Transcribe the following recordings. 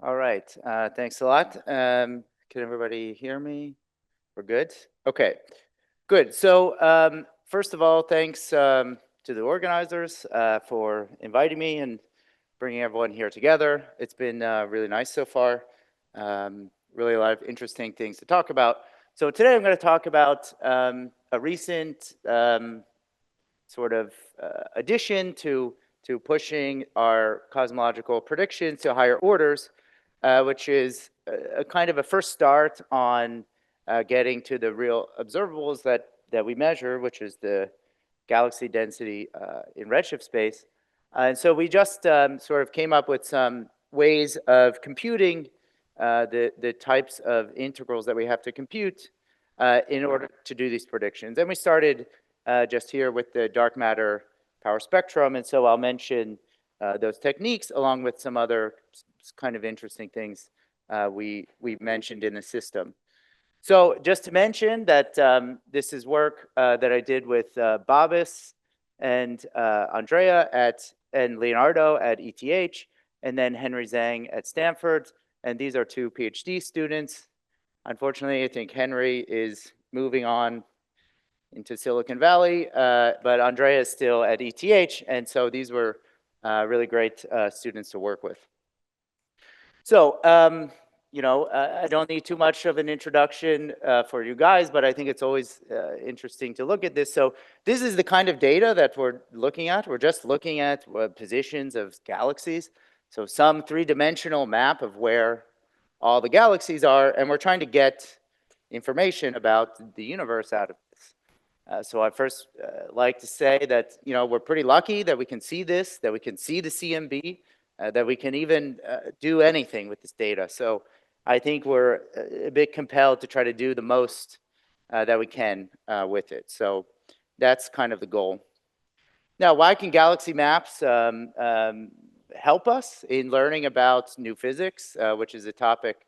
All right, thanks a lot. Can everybody hear me? We're good? Okay, good. So first of all, thanks to the organizers for inviting me and bringing everyone here together. It's been really nice so far. Really a lot of interesting things to talk about. So today I'm going to talk about a recent sort of addition to pushing our cosmological predictions to higher orders, which is a kind of a first start on getting to the real observables that we measure, which is the galaxy density in redshift space. And so we just sort of came up with some ways of computing the types of integrals that we have to compute in order to do these predictions. And we started just here with the dark matter power spectrum. And so I'll mention those techniques along with some other kind of interesting things we mentioned in the system. So just to mention that this is work that I did with Babis and Andrea and Leonardo at ETH, and then Henry Zhang at Stanford. And these are two PhD students. Unfortunately, I think Henry is moving on into Silicon Valley, but Andrea is still at ETH, and so these were really great students to work with. So, you know, I don't need too much of an introduction for you guys, but I think it's always interesting to look at this. So this is the kind of data that we're looking at. We're just looking at positions of galaxies. So some three-dimensional map of where all the galaxies are, and we're trying to get information about the universe out of this. So I first like to say that, you know, we're pretty lucky that we can see this, that we can see the CMB, that we can even do anything with this data. So I think we're a bit compelled to try to do the most that we can with it. So that's kind of the goal. Now, why can galaxy maps help us in learning about new physics, which is a topic,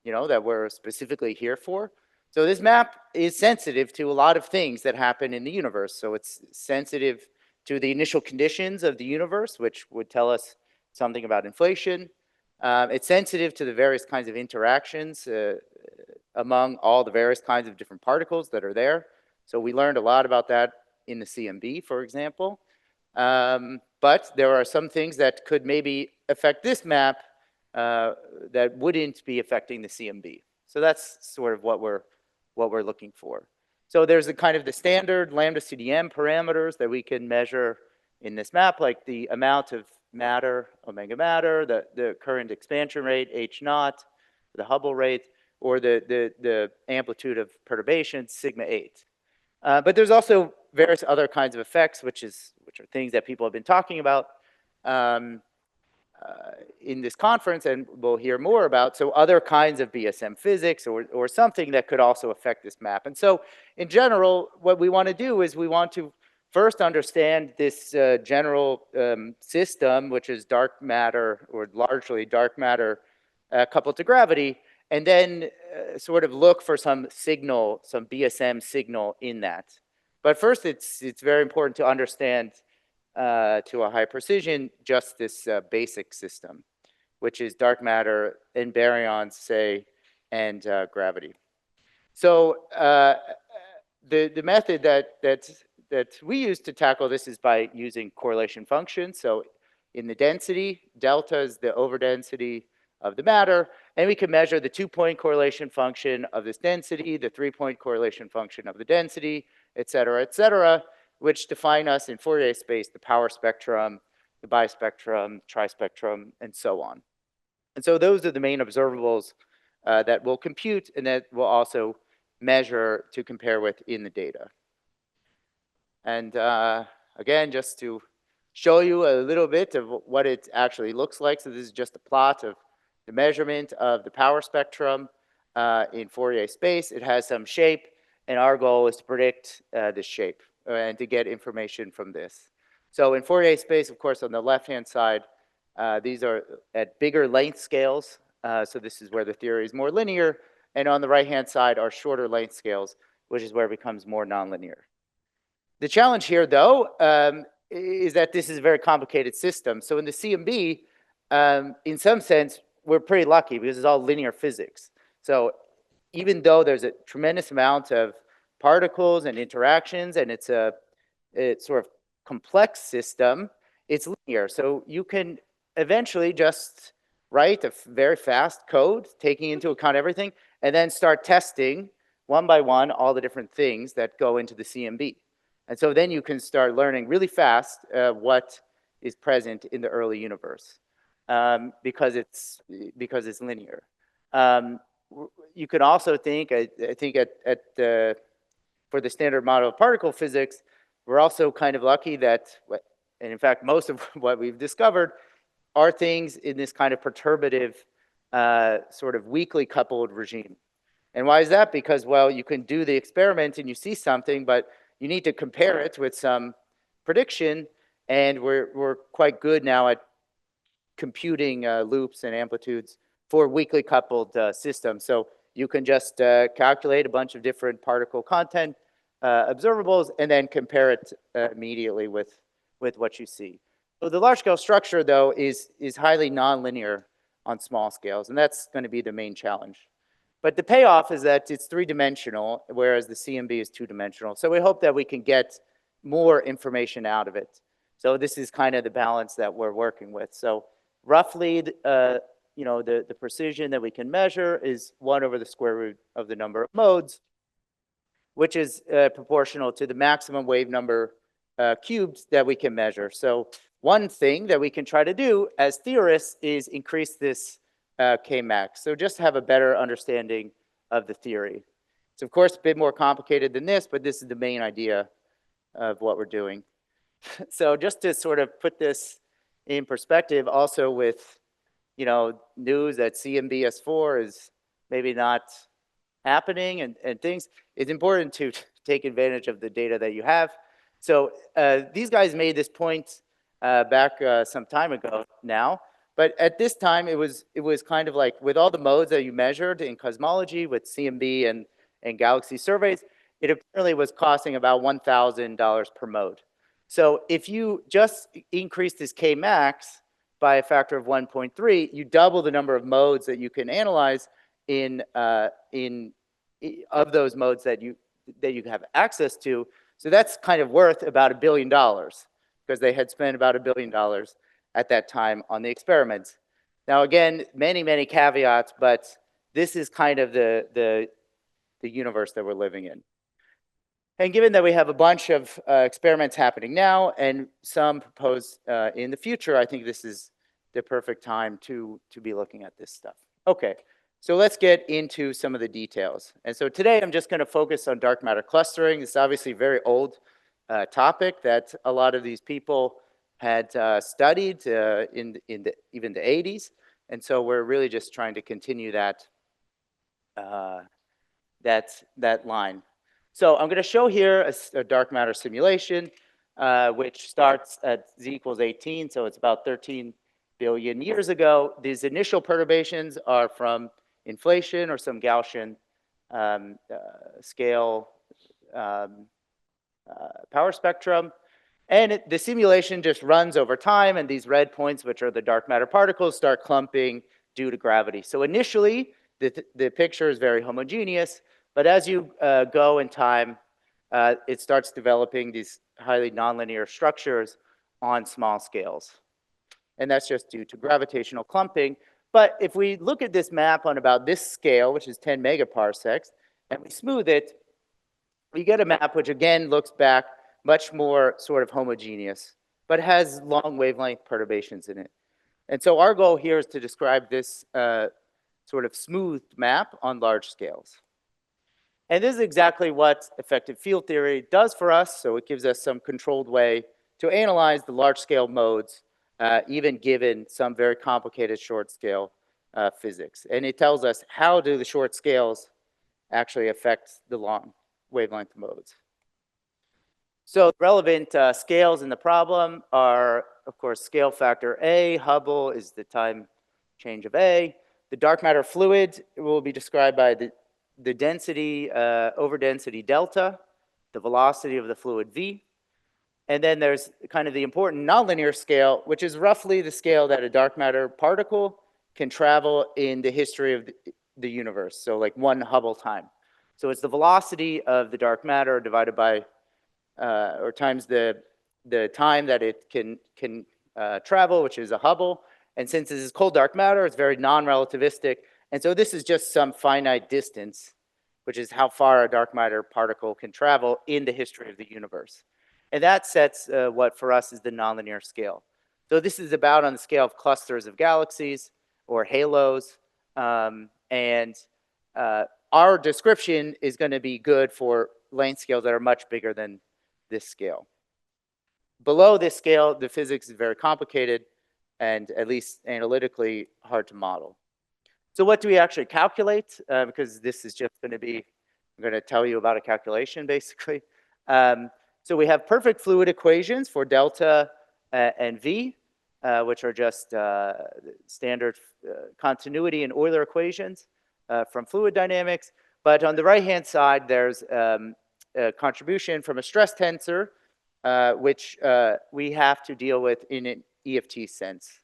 you know, that we're specifically here for? So this map is sensitive to a lot of things that happen in the universe. So it's sensitive to the initial conditions of the universe, which would tell us something about inflation. It's sensitive to the various kinds of interactions among all the various kinds of different particles that are there. So we learned a lot about that in the CMB, for example. But there are some things that could maybe affect this map that wouldn't be affecting the CMB. So that's sort of what we're looking for. So there's a kind of the standard lambda CDM parameters that we can measure in this map, like the amount of matter, omega matter, the current expansion rate, H naught, the Hubble rate, or the amplitude of perturbation, sigma 8. But there's also various other kinds of effects, which are things that people have been talking about in this conference, and we'll hear more about. So other kinds of BSM physics or something that could also affect this map. And so in general, what we want to do is we want to first understand this general system, which is dark matter, or largely dark matter coupled to gravity, and then sort of look for some signal, some BSM signal in that. But first, it's very important to understand to a high precision just this basic system, which is dark matter and baryons, say, and gravity. So the method that we use to tackle this is by using correlation functions. So in the density, delta is the overdensity of the matter, and we can measure the 2-point correlation function of this density, the 3-point correlation function of the density, et cetera, which define us in Fourier space, the power spectrum, the bispectrum, trispectrum, and so on. And so those are the main observables that we'll compute and that we'll also measure to compare with in the data. And again, just to show you a little bit of what it actually looks like. So this is just a plot of the measurement of the power spectrum in Fourier space. It has some shape, and our goal is to predict this shape and to get information from this. So in Fourier space, of course, on the left-hand side, these are at bigger length scales. So this is where the theory is more linear. And on the right-hand side are shorter length scales, which is where it becomes more nonlinear. The challenge here, though, is that this is a very complicated system. So in the CMB, in some sense, we're pretty lucky because it's all linear physics. So even though there's a tremendous amount of particles and interactions, and it's sort of complex system, it's linear. So you can eventually just write a very fast code, taking into account everything, and then start testing one by one all the different things that go into the CMB. And so then you can start learning really fast what is present in the early universe because it's linear. Um, you can also think, I think for the standard model of particle physics, we're also kind of lucky that, and in fact, most of what we've discovered are things in this kind of perturbative, sort of weakly coupled regime. And why is that? Because, well, you can do the experiment and you see something, but you need to compare it with some prediction, and we're quite good now at computing loops and amplitudes for weakly coupled systems. So you can just calculate a bunch of different particle content observables and then compare it immediately with what you see. So the large scale structure, though, is highly nonlinear on small scales, and that's going to be the main challenge. But the payoff is that it's three-dimensional, whereas the CMB is two-dimensional. So we hope that we can get more information out of it. So this is kind of the balance that we're working with. So roughly, you know, the precision that we can measure is 1 over the square root of the number of modes, which is proportional to the maximum wave number cubed that we can measure. So one thing that we can try to do as theorists is increase this Kmax. So just to have a better understanding of the theory. It's of course a bit more complicated than this, but this is the main idea of what we're doing. So just to sort of put this in perspective, also with, you know, news that CMBS4 is maybe not happening and things, it's important to take advantage of the data that you have. So these guys made this point back some time ago now, but at this time it was kind of like with all the modes that you measured in cosmology with CMB and galaxy surveys, it apparently was costing about $1,000 per mode. So if you just increase this Kmax by a factor of 1.3, you double the number of modes that you can analyze of those modes that you have access to. So that's kind of worth about $1 billion because they had spent about $1 billion at that time on the experiments. Now again, many caveats, but this is kind of the universe that we're living in. And given that we have a bunch of experiments happening now and some proposed in the future, I think this is the perfect time to be looking at this stuff. Okay, so let's get into some of the details. And so today I'm just going to focus on dark matter clustering. It's obviously a very old topic that a lot of these people had studied in even the 80s. And so we're really just trying to continue that line. So I'm going to show here a dark matter simulation, which starts at z equals 18, so it's about 13 billion years ago. These initial perturbations are from inflation or some Gaussian scale power spectrum. And the simulation just runs over time, and these red points, which are the dark matter particles, start clumping due to gravity. So initially, the picture is very homogeneous, but as you go in time, it starts developing these highly nonlinear structures on small scales. And that's just due to gravitational clumping. But if we look at this map on about this scale, which is 10 megaparsecs, and we smooth it, we get a map which again looks back much more sort of homogeneous, but has long wavelength perturbations in it. And so our goal here is to describe this sort of smoothed map on large scales. And this is exactly what effective field theory does for us. So it gives us some controlled way to analyze the large scale modes, even given some very complicated short scale physics. And it tells us how do the short scales actually affect the long wavelength modes. So relevant scales in the problem are, of course, scale factor A. Hubble is the time change of A. The dark matter fluid will be described by the density over density delta, the velocity of the fluid V. And then there's kind of the important nonlinear scale, which is roughly the scale that a dark matter particle can travel in the history of the universe. So like 1 Hubble time. So it's the velocity of the dark matter divided by, or times the time that it can travel, which is a Hubble. And since this is cold dark matter, it's very non-relativistic. And so this is just some finite distance, which is how far a dark matter particle can travel in the history of the universe. And that sets what for us is the nonlinear scale. So this is about on the scale of clusters of galaxies or halos. And our description is going to be good for length scales that are much bigger than this scale. Below this scale, the physics is very complicated and at least analytically hard to model. So what do we actually calculate? Because this is just going to be, I'm going to tell you about a calculation basically. So we have perfect fluid equations for delta and V, which are just standard continuity and Euler equations from fluid dynamics. But on the right-hand side, there's a contribution from a stress tensor, which we have to deal with in an EFT sense.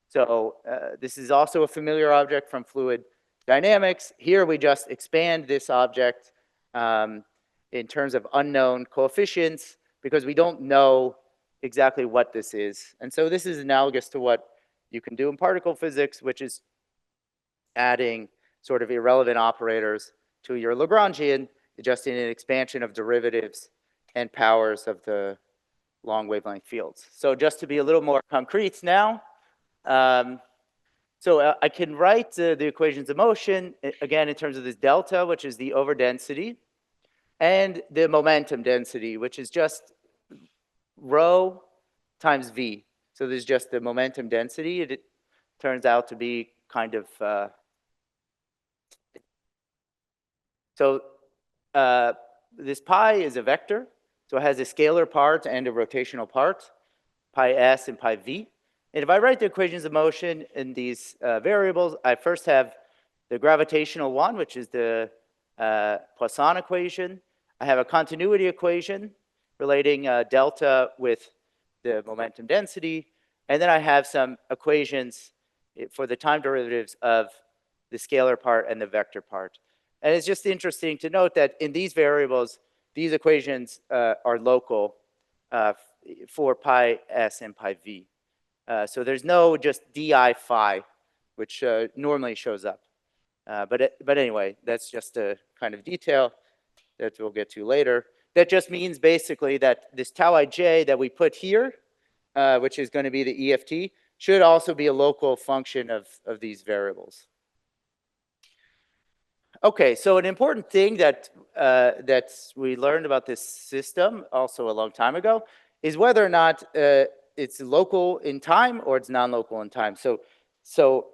So this is also a familiar object from fluid dynamics. Here we just expand this object in terms of unknown coefficients because we don't know exactly what this is. And so this is analogous to what you can do in particle physics, which is adding sort of irrelevant operators to your Lagrangian, just in an expansion of derivatives and powers of the long wavelength fields. So just to be a little more concrete now, so I can write the equations of motion, again, in terms of this delta, which is the overdensity, and the momentum density, which is just rho times v. So there's just the momentum density. It turns out to be kind of, this pi is a vector. So it has a scalar part and a rotational part, pi s and pi v. And if I write the equations of motion in these variables, I first have the gravitational one, which is the Poisson equation. I have a continuity equation relating delta with the momentum density. And then I have some equations for the time derivatives of the scalar part and the vector part. And it's just interesting to note that in these variables, these equations are local for pi s and pi v. So there's no just di phi, which normally shows up. But anyway, that's just a kind of detail that we'll get to later. That just means basically that this tau ij that we put here, which is going to be the EFT, should also be a local function of these variables. Okay, so an important thing that we learned about this system also a long time ago is whether or not it's local in time or it's non-local in time. So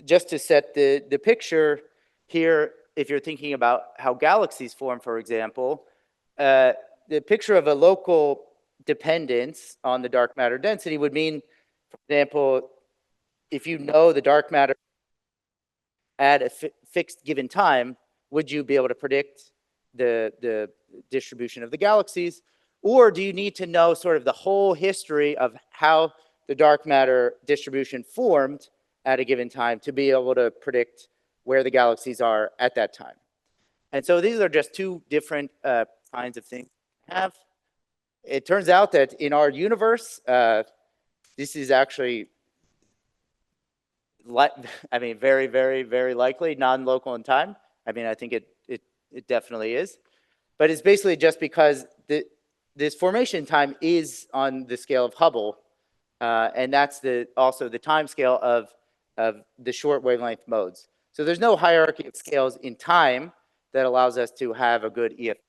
just to set the picture here, if you're thinking about how galaxies form, for example, the picture of a local dependence on the dark matter density would mean, for example, if you know the dark matter at a fixed given time, would you be able to predict the distribution of the galaxies? Or do you need to know sort of the whole history of how the dark matter distribution formed at a given time to be able to predict where the galaxies are at that time? And so these are just two different kinds of things we have. It turns out that in our universe, this is actually, I mean, very, very, very likely non-local in time. I mean, I think it definitely is. But it's basically just because this formation time is on the scale of Hubble, and that's also the time scale of the short wavelength modes. So there's no hierarchy of scales in time that allows us to have a good EFT.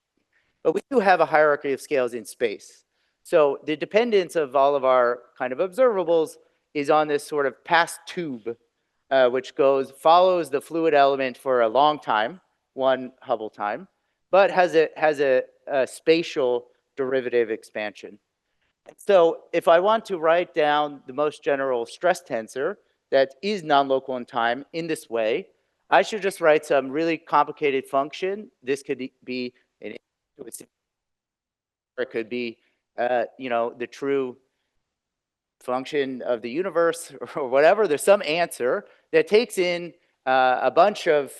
But we do have a hierarchy of scales in space. So the dependence of all of our kind of observables is on this sort of past tube, which follows the fluid element for a long time, 1 Hubble time, but has a spatial derivative expansion. So if I want to write down the most general stress tensor that is non-local in time in this way, I should just write some really complicated function. This could be it could be the true function of the universe or whatever. There's some answer that takes in a bunch of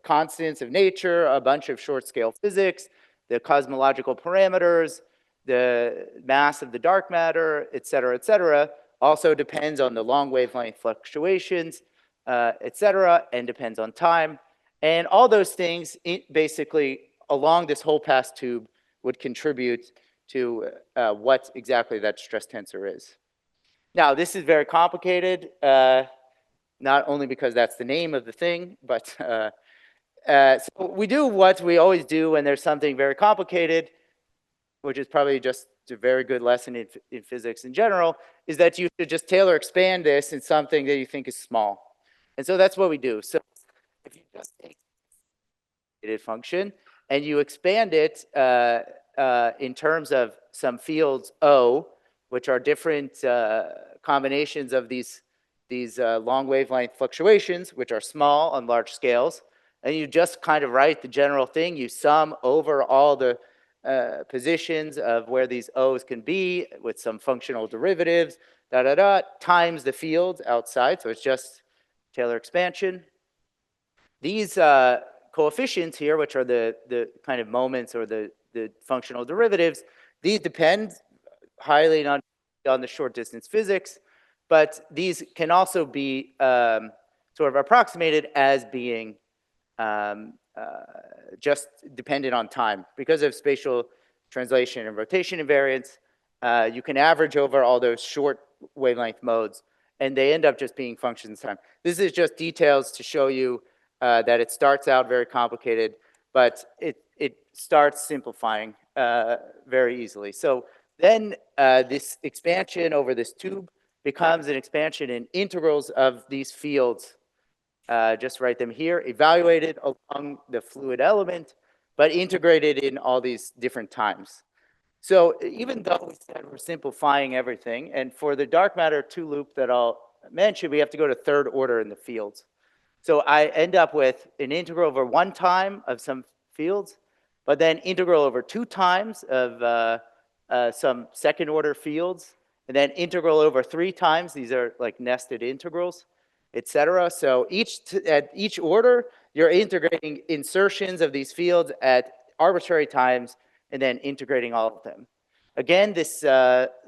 constants of nature, a bunch of short-scale physics, the cosmological parameters, the mass of the dark matter, et cetera, also depends on the long wavelength fluctuations, et cetera, and depends on time. And all those things basically along this whole pass tube would contribute to what exactly that stress tensor is. Now, this is very complicated, not only because that's the name of the thing, but so we do what we always do when there's something very complicated, which is probably just a very good lesson in physics in general, is that you should just Taylor expand this in something that you think is small. And so that's what we do. So if you just take a function and you expand it in terms of some fields O, which are different combinations of these long wavelength fluctuations, which are small on large scales, and you just kind of write the general thing. You sum over all the positions of where these O's can be with some functional derivatives, times the fields outside. So it's just Taylor expansion. These coefficients here, which are the kind of moments or the functional derivatives, these depend highly on the short distance physics, but these can also be sort of approximated as being just dependent on time. Because of spatial translation and rotation invariance, you can average over all those short wavelength modes, and they end up just being functions of time. This is just details to show you that it starts out very complicated, but it starts simplifying very easily. So then this expansion over this tube becomes an expansion in integrals of these fields. Just write them here, evaluated along the fluid element, but integrated in all these different times. So even though we said we're simplifying everything, and for the dark matter 2 loop that I'll mention, we have to go to third order in the fields. So I end up with an integral over 1 time of some fields, but then integral over 2 times of some second order fields, and then integral over 3 times. These are like nested integrals, et cetera. So at each order, you're integrating insertions of these fields at arbitrary times and then integrating all of them. Again, this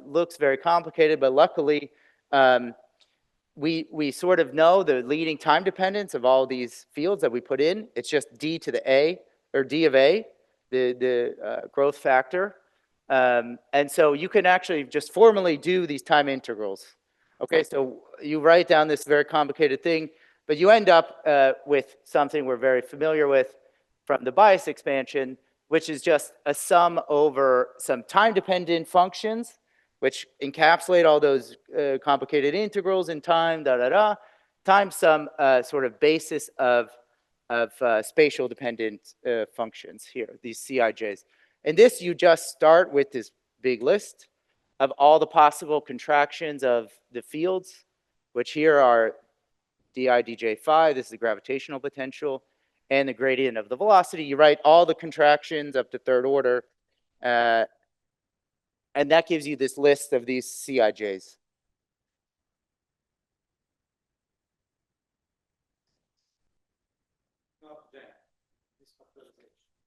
looks very complicated, but luckily, we sort of know the leading time dependence of all these fields that we put in. It's just d to the a, or d of a, the growth factor. And so you can actually just formally do these time integrals. Okay, so you write down this very complicated thing, but you end up with something we're very familiar with from the bias expansion, which is just a sum over some time-dependent functions, which encapsulate all those complicated integrals in time, times some sort of basis of spatial dependent functions here, theseCij's. And this, you just start with this big list of all the possible contractions of the fields, which here are di dj phi, this is the gravitational potential, and the gradient of the velocity. You write all the contractions up to third order, and that gives you this list of theseCij's.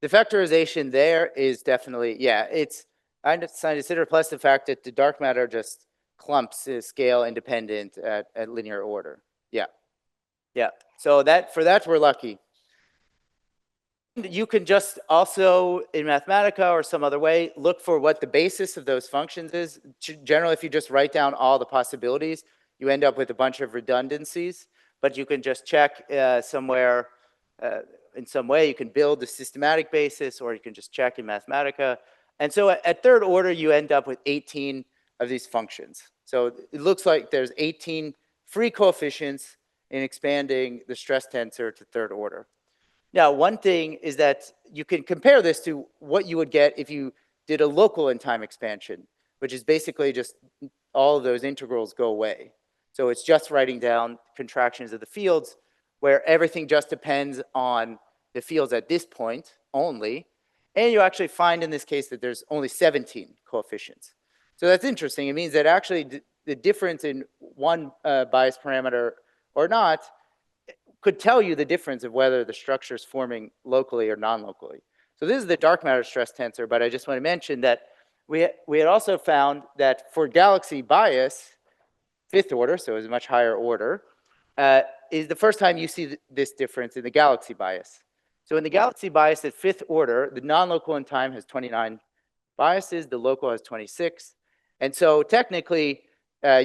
The factorization there is definitely, yeah, it's undecided plus the fact that the dark matter just clumps is scale independent at linear order. Yeah. Yeah. So for that, we're lucky. You can just also, in Mathematica or some other way, look for what the basis of those functions is. Generally, if you just write down all the possibilities, you end up with a bunch of redundancies, but you can just check somewhere in some way. You can build a systematic basis, or you can just check in Mathematica. And so at third order, you end up with 18 of these functions. So it looks like there's 18 free coefficients in expanding the stress tensor to third order. Now, one thing is that you can compare this to what you would get if you did a local in time expansion, which is basically just all of those integrals go away. So it's just writing down contractions of the fields where everything just depends on the fields at this point only. And you actually find in this case that there's only 17 coefficients. So that's interesting. It means that actually the difference in one bias parameter or not could tell you the difference of whether the structure is forming locally or non-locally. So this is the dark matter stress tensor, but I just want to mention that we had also found that for galaxy bias, fifth order, so it's a much higher order, is the first time you see this difference in the galaxy bias. So in the galaxy bias at fifth order, the non-local in time has 29 biases, the local has 26. And so technically,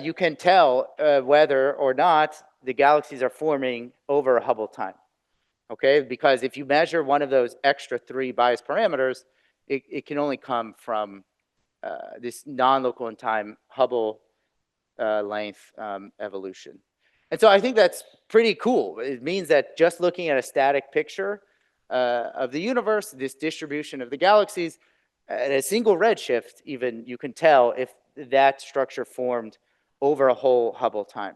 you can tell whether or not the galaxies are forming over a Hubble time, okay? Because if you measure one of those extra 3 bias parameters, it can only come from this non-local in time Hubble length evolution. And so I think that's pretty cool. It means that just looking at a static picture of the universe, this distribution of the galaxies, at a single redshift, even, you can tell if that structure formed over a whole Hubble time.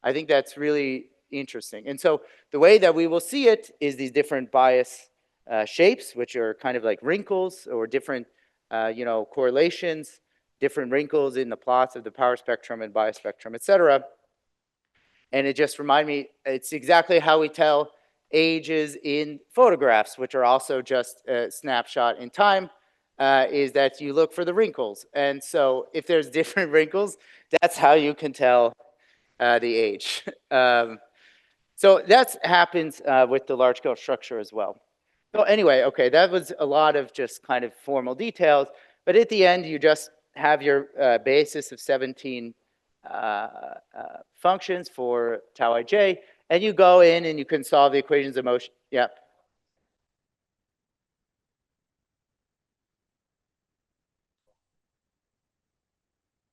I think that's really interesting. And so the way that we will see it is these different bias shapes, which are kind of like wrinkles or different correlations, different wrinkles in the plots of the power spectrum and bias spectrum, et cetera. And it just reminded me, it's exactly how we tell ages in photographs, which are also just a snapshot in time, is that you look for the wrinkles. And so if there's different wrinkles, that's how you can tell the age. So that happens with the large scale structure as well. So anyway, okay, that was a lot of just kind of formal details. But at the end, you just have your basis of 17 functions for tau ij, and you go in and you can solve the equations of motion. Yeah.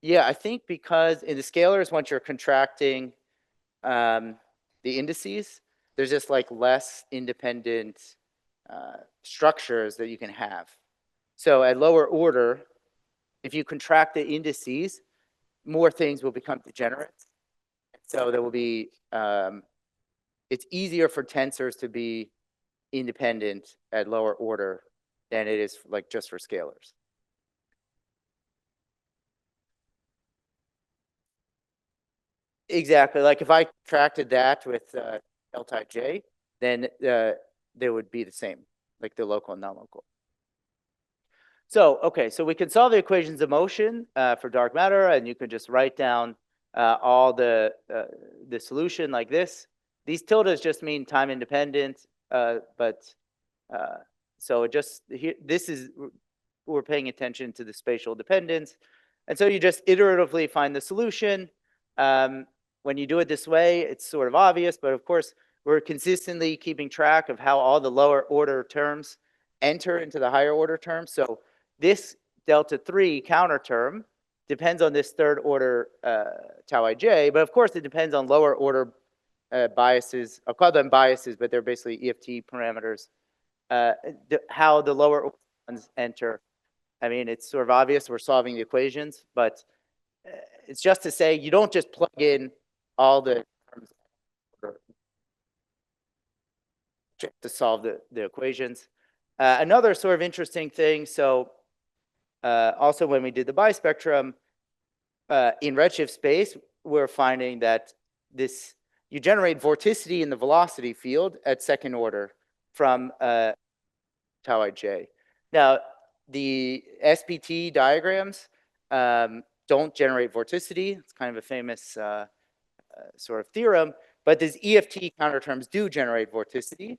Yeah, I think because in the scalars, once you're contracting the indices, there's just like less independent structures that you can have. So at lower order, if you contract the indices, more things will become degenerate. So there will be, it's easier for tensors to be independent at lower order than it is like just for scalars. Exactly. Like if I contracted that with delta j, then they would be the same, like the local and non-local. So, okay, so we can solve the equations of motion for dark matter, and you can just write down all the solution like this. These tildes just mean time independent, but so it just, here, this is, we're paying attention to the spatial dependence. And so you just iteratively find the solution. When you do it this way, it's sort of obvious, but of course, we're consistently keeping track of how all the lower order terms enter into the higher order terms. So this delta 3 counter term depends on this third order tau ij, but of course it depends on lower order biases. I'll call them biases, but they're basically EFT parameters. How the lower ones enter. I mean, it's sort of obvious we're solving the equations, but it's just to say you don't just plug in all the terms to solve the equations. Another sort of interesting thing, so also when we did the bispectrum, in redshift space, we're finding that this, you generate vorticity in the velocity field at second order from tau ij. Now, the SPT diagrams don't generate vorticity. It's kind of a famous sort of theorem, but these EFT counterterms do generate vorticity.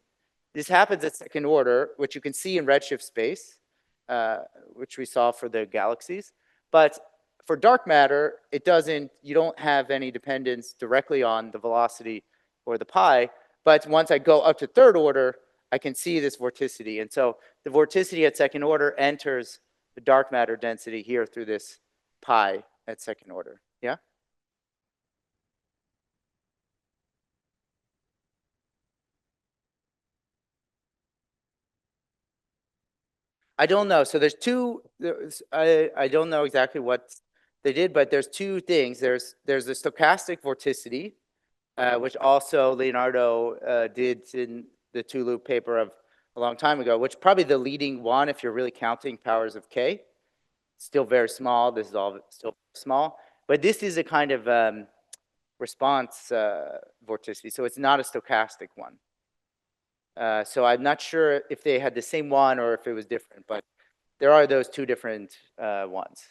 This happens at second order, which you can see in redshift space, which we saw for the galaxies. But for dark matter, it doesn't, you don't have any dependence directly on the velocity or the pi. But once I go up to third order, I can see this vorticity. And so the vorticity at second order enters the dark matter density here through this pi at second order. Yeah? I don't know. So there's two, I don't know exactly what they did, but there's two things. There's the stochastic vorticity, which also Leonardo did in the two-loop paper of a long time ago, which probably the leading one if you're really counting powers of k. Still very small. This is all still small. But this is a kind of response vorticity, so it's not a stochastic one. So I'm not sure if they had the same one or if it was different, but there are those two different ones.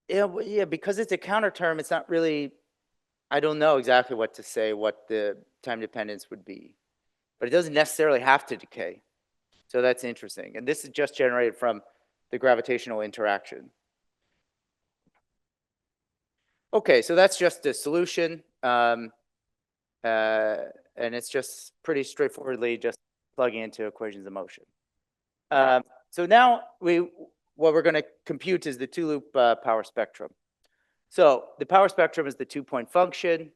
Yeah, because it's a counter term, it's not really, I don't know exactly what to say, what the time dependence would be. But it doesn't necessarily have to decay. So that's interesting. And this is just generated from the gravitational interaction. Okay, so that's just the solution. And it's just pretty straightforwardly just plugging into equations of motion. So now what we're going to compute is the two-loop power spectrum. So the power spectrum is the two-point function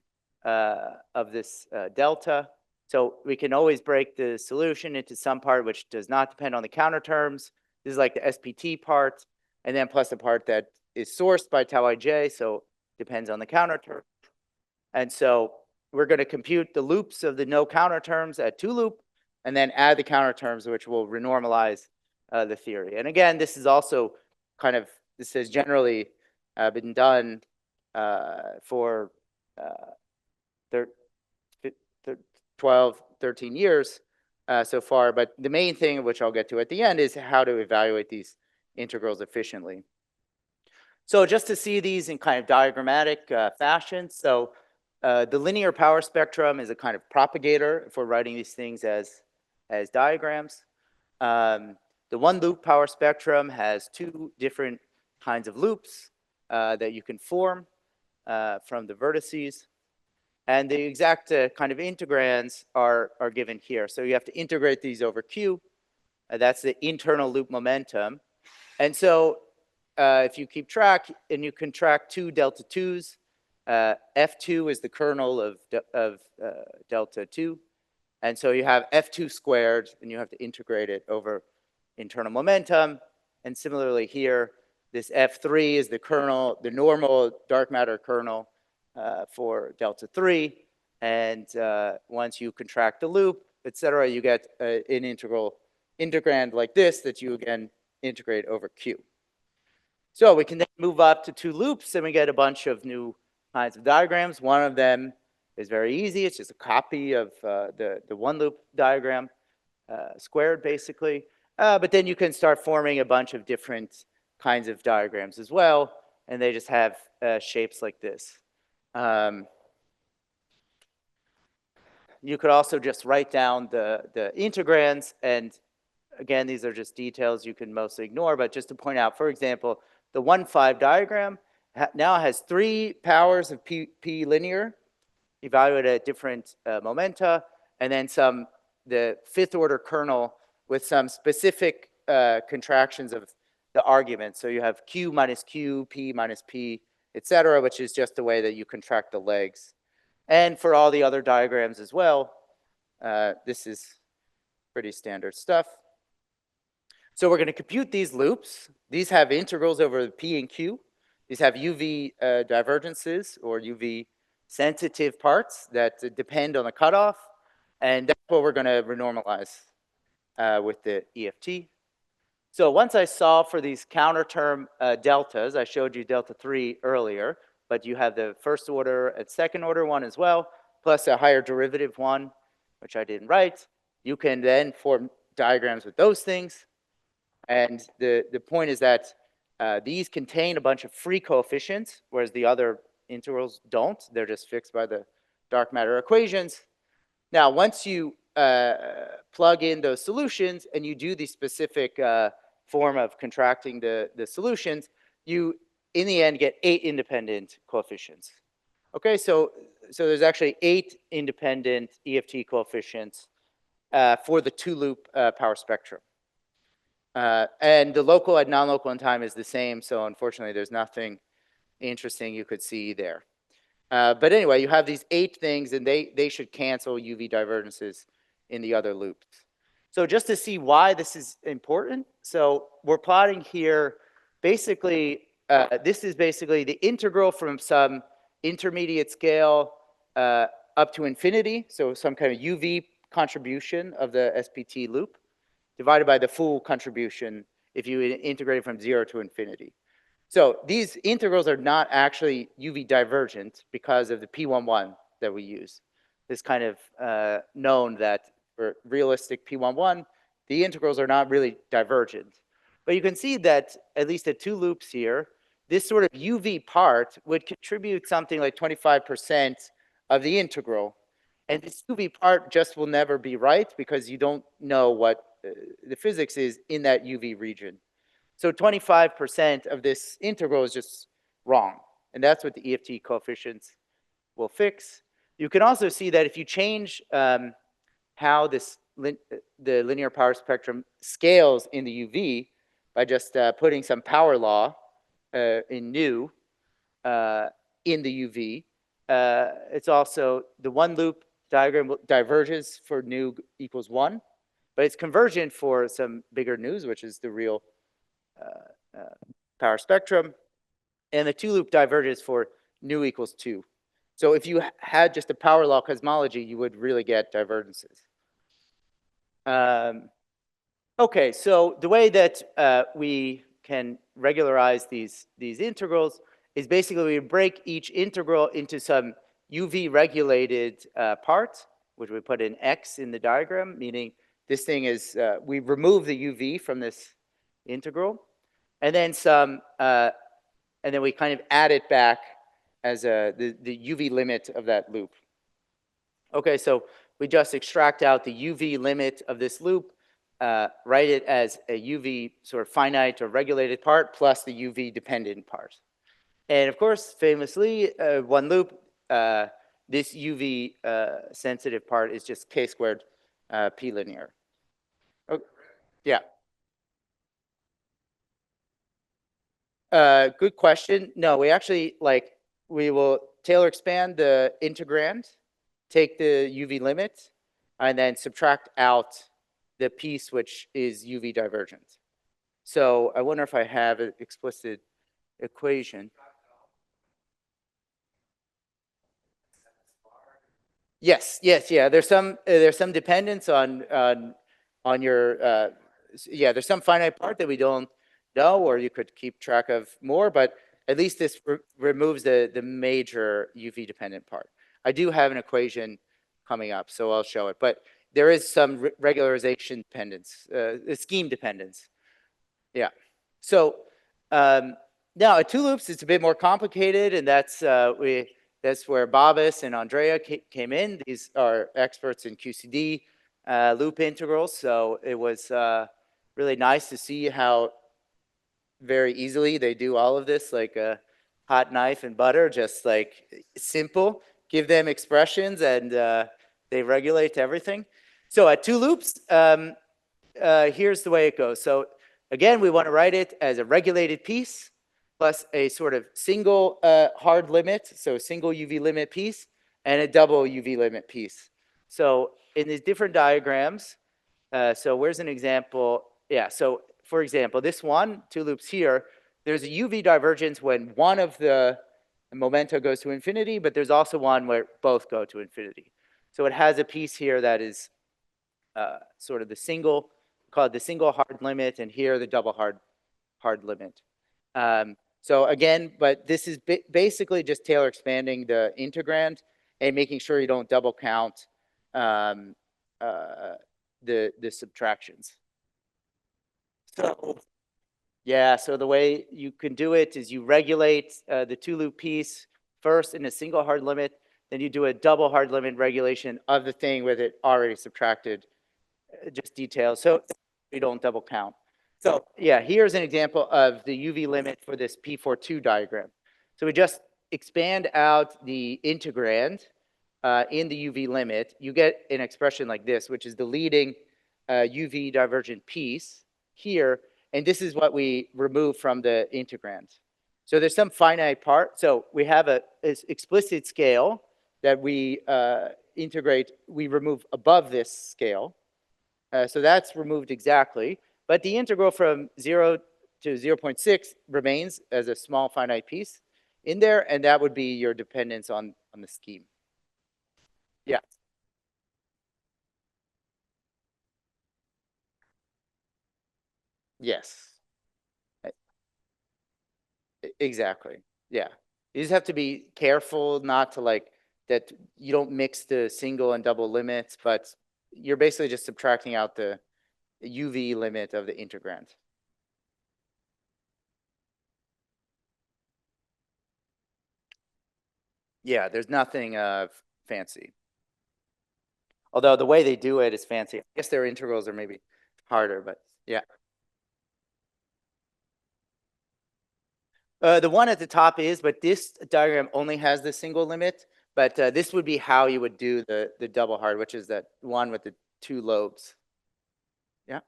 of this delta. So we can always break the solution into some part which does not depend on the counter terms. This is like the SPT part, and then plus the part that is sourced by tau ij, so depends on the counter term. And so we're going to compute the loops of the no counter terms at two loop, and then add the counter terms, which will renormalize the theory. And again, this is also kind of, this has generally been done for 12, 13 years so far. But the main thing, which I'll get to at the end, is how to evaluate these integrals efficiently. So just to see these in kind of diagrammatic fashion, so the linear power spectrum is a kind of propagator if we're writing these things as diagrams. The one loop power spectrum has two different kinds of loops that you can form from the vertices. And the exact kind of integrands are given here. So you have to integrate these over Q. That's the internal loop momentum. And so if you keep track, and you can track two delta 2s, F2 is the kernel of delta 2. And so you have F2 squared, and you have to integrate it over internal momentum. And similarly here, this F3 is the kernel, the normal dark matter kernel for delta 3. And once you contract the loop, etc., you get an integrand like this that you again integrate over Q. So we can then move up to two loops, and we get a bunch of new kinds of diagrams. One of them is very easy. It's just a copy of the one loop diagram squared, basically. But then you can start forming a bunch of different kinds of diagrams as well, and they just have shapes like this. You could also just write down the integrands, and again, these are just details you can mostly ignore, but just to point out, for example, the 1,5 diagram now has 3 powers of p linear evaluated at different momenta, and then the 5th order kernel with some specific contractions of the arguments. So you have q minus q, p minus p, etc., which is just the way that you contract the legs. And for all the other diagrams as well, this is pretty standard stuff. So we're going to compute these loops. These have integrals over p and q. These have UV divergences or UV sensitive parts that depend on the cutoff. And that's what we're going to renormalize with the EFT. So once I solve for these counter term deltas, I showed you delta 3 earlier, but you have the first order and second order one as well, plus a higher derivative one, which I didn't write. You can then form diagrams with those things. And the point is that these contain a bunch of free coefficients, whereas the other integrals don't. They're just fixed by the dark matter equations. Now, once you plug in those solutions and you do the specific form of contracting the solutions, you, in the end, get 8 independent coefficients. Okay, so there's actually 8 independent EFT coefficients for the two-loop power spectrum. And the local and non-local in time is the same, so unfortunately there's nothing interesting you could see there. But anyway, you have these 8 things, and they should cancel UV divergences in the other loops. So just to see why this is important, so we're plotting here, basically, this is basically the integral from some intermediate scale up to infinity, so some kind of UV contribution of the SPT loop, divided by the full contribution if you integrate it from 0 to infinity. So these integrals are not actually UV divergent because of the P11 that we use. It's kind of known that for realistic P11, the integrals are not really divergent. But you can see that at least at 2 loops here, this sort of UV part would contribute something like 25% of the integral. And this UV part just will never be right because you don't know what the physics is in that UV region. So 25% of this integral is just wrong. And that's what the EFT coefficients will fix. You can also see that if you change how the linear power spectrum scales in the UV by just putting some power law in nu in the UV, it's also the one loop diagram diverges for nu equals 1, but it's convergent for some bigger nus, which is the real power spectrum, and the 2 loop diverges for nu equals 2. So if you had just a power law cosmology, you would really get divergences. Okay, so the way that we can regularize these integrals is basically we break each integral into some UV regulated part, which we put in X in the diagram, meaning this thing is, we remove the UV from this integral, and then and then we kind of add it back as the UV limit of that loop. Okay, so we just extract out the UV limit of this loop, write it as a UV sort of finite or regulated part plus the UV dependent part. And of course, famously, one loop, this UV sensitive part is just k squared p linear. Okay. Yeah. Good question. No, we actually, we will Taylor expand the integrand, take the UV limit, and then subtract out the piece which is UV divergent. So I wonder if I have an explicit equation. Yes, yeah. There's some dependence on your yeah. There's some finite part that we don't know, or you could keep track of more. But at least this removes the major UV dependent part. I do have an equation coming up, so I'll show it. But there is some regularization dependence, scheme dependence. Yeah. So now at 2 loops, it's a bit more complicated, and that's where Babis and Andrea came in. These are experts in QCD loop integrals, so it was really nice to see how very easily they do all of this, like a hot knife and butter, just like simple. Give them expressions, and they regulate everything. So at 2 loops, here's the way it goes. So again, we want to write it as a regulated piece plus a sort of single hard limit, so a single UV limit piece, and a double UV limit piece. So in these different diagrams, so where's an example? Yeah, so for example, this one, 2 loops here, there's a UV divergence when one of the momenta goes to infinity, but there's also one where both go to infinity. So it has a piece here that is sort of the single, called the single hard limit, and here the double hard limit. So again, but this is basically just Taylor expanding the integrand and making sure you don't double count the subtractions. So yeah, so the way you can do it is you regulate the 2 loop piece first in a single hard limit, then you do a double hard limit regulation of the thing with it already subtracted, just details, so we don't double count. So yeah, here's an example of the UV limit for this P42 diagram. So we just expand out the integrand in the UV limit. You get an expression like this, which is the leading UV divergent piece here, and this is what we remove from the integrand. So there's some finite part. So we have an explicit scale that we integrate, we remove above this scale. So that's removed exactly. But the integral from 0 to 0.6 remains as a small finite piece in there, and that would be your dependence on the scheme. Yeah. Yes. Exactly. Yeah. You just have to be careful not to like that you don't mix the single and double limits, but you're basically just subtracting out the UV limit of the integrand. Yeah, there's nothing fancy. Although the way they do it is fancy. I guess their integrals are maybe harder, but yeah. The one at the top is, but this diagram only has the single limit. But this would be how you would do the double hard, which is that one with the two lobes. Yeah.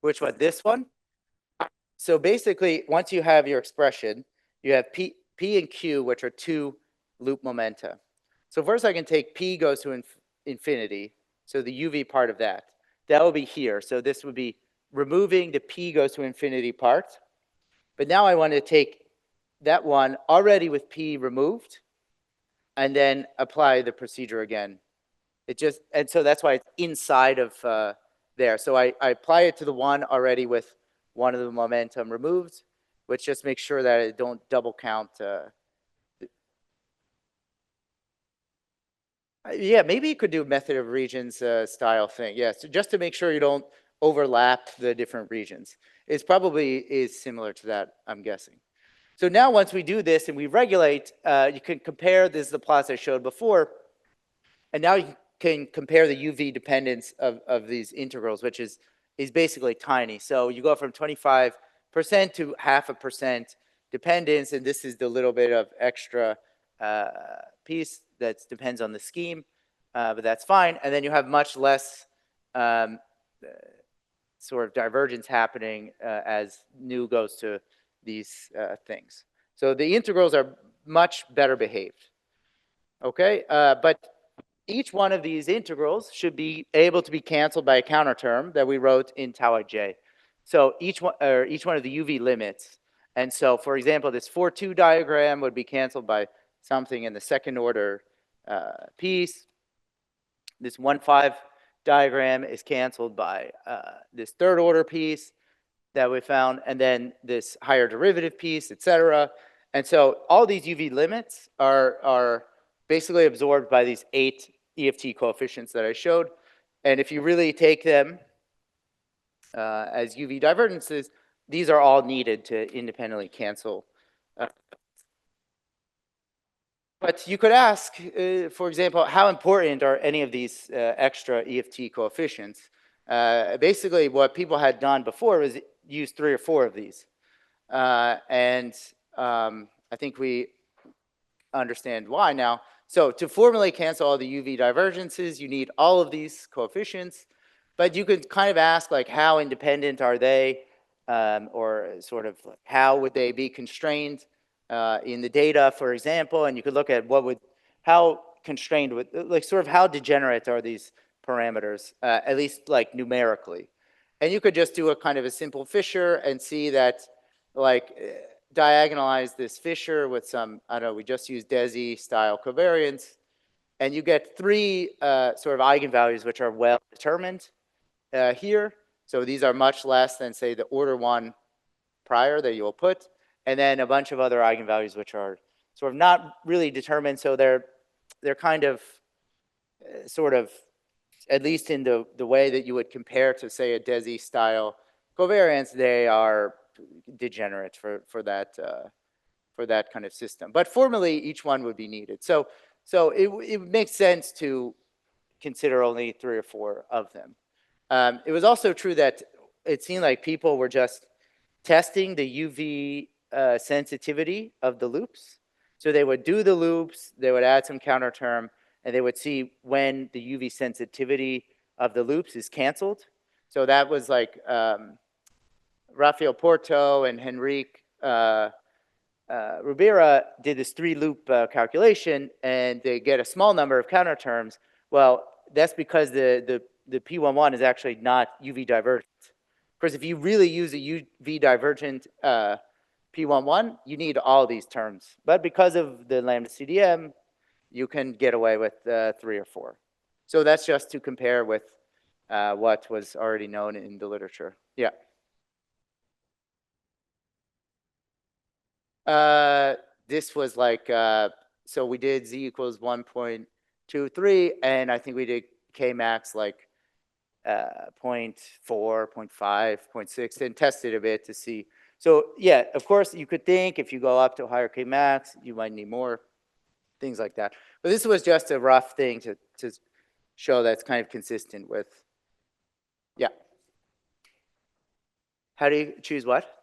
Which one? This one? So basically, once you have your expression, you have P and Q, which are two loop momenta. So first I can take P goes to infinity, so the UV part of that. That will be here. So this would be removing the P goes to infinity part. But now I want to take that one already with P removed and then apply the procedure again. It just, and so that's why it's inside of there. So I apply it to the one already with one of the momentum removed, which just makes sure that it don't double count. Yeah, maybe you could do method of regions style thing. Yeah, so just to make sure you don't overlap the different regions. It's probably is similar to that, I'm guessing. So now once we do this and we regulate, you can compare, this is the plots I showed before, and now you can compare the UV dependence of these integrals, which is basically tiny. So you go from 25% to 0.5% dependence, and this is the little bit of extra piece that depends on the scheme, but that's fine. And then you have much less um, sort of divergence happening as nu goes to these things. So the integrals are much better behaved. Okay, but each one of these integrals should be able to be canceled by a counter term that we wrote in tau ij. So each one of the UV limits. And so, for example, this 4-2 diagram would be canceled by something in the second order piece. This 1-5 diagram is canceled by this third order piece that we found, and then this higher derivative piece, et cetera. And so all these UV limits are basically absorbed by these 8 EFT coefficients that I showed. And if you really take them as UV divergences, these are all needed to independently cancel. But you could ask, for example, how important are any of these extra EFT coefficients? Basically, what people had done before was use 3 or 4 of these. And I think we understand why now. So to formally cancel all the UV divergences, you need all of these coefficients. But you could kind of ask, like, how independent are they? Or sort of how would they be constrained in the data, for example? And you could look at how constrained, like sort of how degenerate are these parameters, at least like numerically. And you could just do a kind of a simple Fisher and see that, like, diagonalize this Fisher with some, I don't know, we just use DESI style covariance, and you get 3 sort of eigenvalues which are well determined here. So these are much less than, say, the order 1 prior that you'll put, and then a bunch of other eigenvalues which are sort of not really determined. So they're kind of sort of, at least in the way that you would compare to, say, a DESI style covariance, they are degenerate for that kind of system. But formally, each one would be needed. So it makes sense to consider only 3 or 4 of them. It was also true that it seemed like people were just testing the UV sensitivity of the loops. So they would do the loops, they would add some counter term, and they would see when the UV sensitivity of the loops is canceled. So that was like Rafael Porto and Henrique Rubira did this 3-loop calculation, and they get a small number of counter terms. Well, that's because the P11 is actually not UV divergent. course, if you really use a UV divergent P11, you need all these terms. But because of the lambda CDM, you can get away with 3 or 4. So that's just to compare with what was already known in the literature. Yeah. This was like, so we did z equals 1.23, and I think we did k max like 0.4, 0.5, 0.6, and tested a bit to see. So yeah, of course, you could think if you go up to higher k max, you might need more, things like that. But this was just a rough thing to show that's kind of consistent with, yeah. How do you choose what?